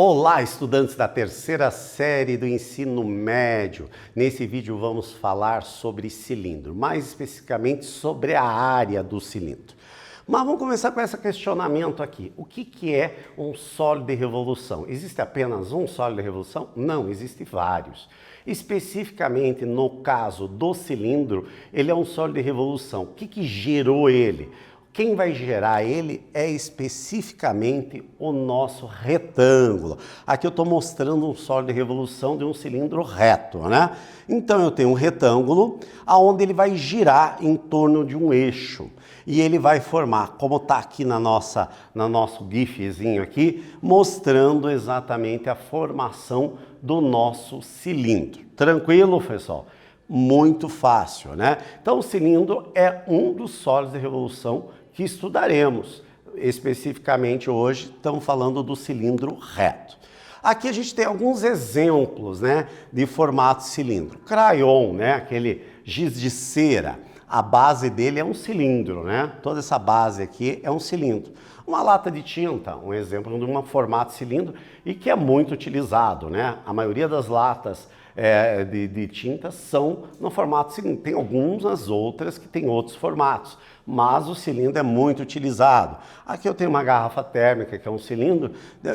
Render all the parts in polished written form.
Olá, estudantes da terceira série do ensino médio. Nesse vídeo vamos falar sobre cilindro, mais especificamente sobre a área do cilindro. Mas vamos começar com esse questionamento aqui. O que é um sólido de revolução? Existe apenas um sólido de revolução? Não, existem vários. Especificamente no caso do cilindro, ele é um sólido de revolução. O que gerou ele? Quem vai gerar ele é especificamente o nosso retângulo. Aqui eu estou mostrando um sólido de revolução de um cilindro reto, né? Então eu tenho um retângulo onde ele vai girar em torno de um eixo. E ele vai formar, como está aqui no nosso gifzinho aqui, mostrando exatamente a formação do nosso cilindro. Tranquilo, pessoal? Muito fácil, né? Então o cilindro é um dos sólidos de revolução que estudaremos. Especificamente hoje estamos falando do cilindro reto. Aqui a gente tem alguns exemplos, né, de formato cilindro. Crayon, né, aquele giz de cera, a base dele é um cilindro, né? Toda essa base aqui é um cilindro. Uma lata de tinta, um exemplo de um formato cilindro e que é muito utilizado, né? A maioria das latas de tinta são no formato cilindro. Tem algumas outras que têm outros formatos, mas o cilindro é muito utilizado. Aqui eu tenho uma garrafa térmica, que é um cilindro,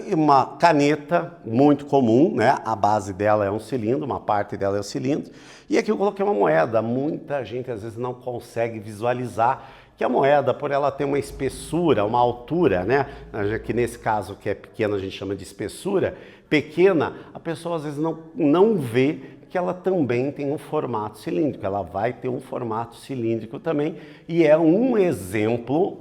e uma caneta muito comum, né? A base dela é um cilindro, uma parte dela é um cilindro. E aqui eu coloquei uma moeda. Muita gente às vezes não consegue visualizar que a moeda, por ela ter uma espessura, uma altura, né? Já que nesse caso que é pequena a gente chama de espessura, pequena, a pessoa às vezes não vê que ela também tem um formato cilíndrico, ela vai ter um formato cilíndrico também, e é um exemplo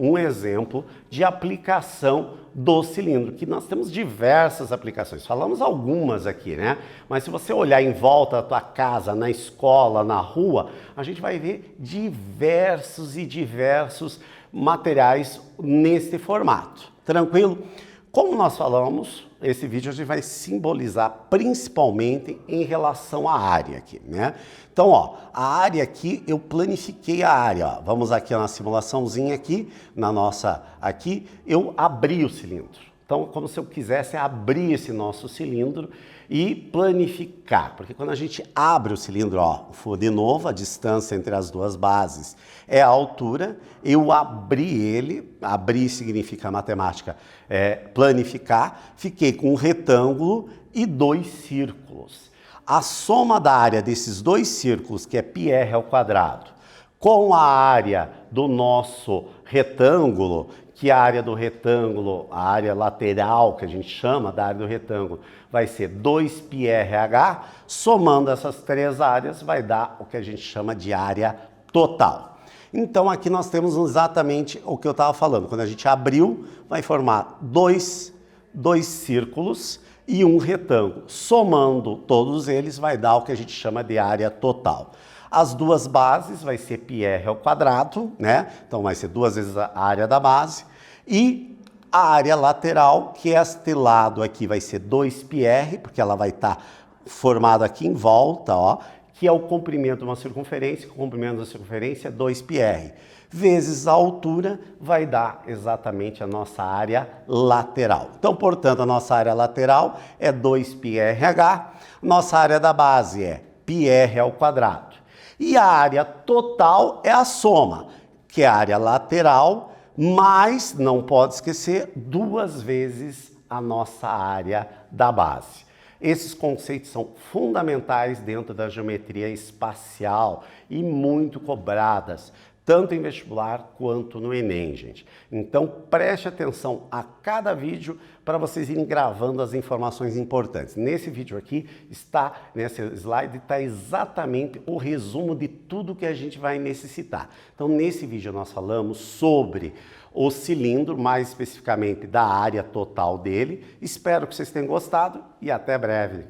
de aplicação do cilindro, que nós temos diversas aplicações, falamos algumas aqui, né? Mas se você olhar em volta da tua casa, na escola, na rua, a gente vai ver diversos materiais nesse formato, tranquilo? Como nós falamos, esse vídeo a gente vai simbolizar principalmente em relação à área aqui, né? Então, ó, a área aqui, eu planifiquei a área, ó. Vamos aqui na simulaçãozinha aqui, aqui, eu abri o cilindro. Então, como se eu quisesse abrir esse nosso cilindro e planificar, porque quando a gente abre o cilindro, ó, de novo, a distância entre as duas bases é a altura, eu abri ele, abrir significa matemática, planificar, fiquei com um retângulo e dois círculos. A soma da área desses dois círculos, que é πr ao quadrado, com a área do nosso retângulo, que a área do retângulo, a área lateral, que a gente chama da área do retângulo, vai ser 2πrh, somando essas três áreas vai dar o que a gente chama de área total. Então aqui nós temos exatamente o que eu estava falando, quando a gente abriu, vai formar dois círculos e um retângulo. Somando todos eles vai dar o que a gente chama de área total. As duas bases vai ser πr ao quadrado, né? Então vai ser duas vezes a área da base. E a área lateral, que este lado aqui vai ser 2πr, porque ela vai estar formada aqui em volta, ó, que é o comprimento de uma circunferência, o comprimento da circunferência é 2πr, vezes a altura vai dar exatamente a nossa área lateral. Então, portanto, a nossa área lateral é 2πrh, nossa área da base é πr ao quadrado. E a área total é a soma, que é a área lateral, mas, não pode esquecer, duas vezes a nossa área da base. Esses conceitos são fundamentais dentro da geometria espacial e muito cobradas, tanto em vestibular quanto no Enem, gente. Então, preste atenção a cada vídeo para vocês irem gravando as informações importantes. Nesse vídeo aqui, nesse slide, está exatamente o resumo de tudo que a gente vai necessitar. Então, nesse vídeo nós falamos sobre o cilindro, mais especificamente da área total dele. Espero que vocês tenham gostado e até breve.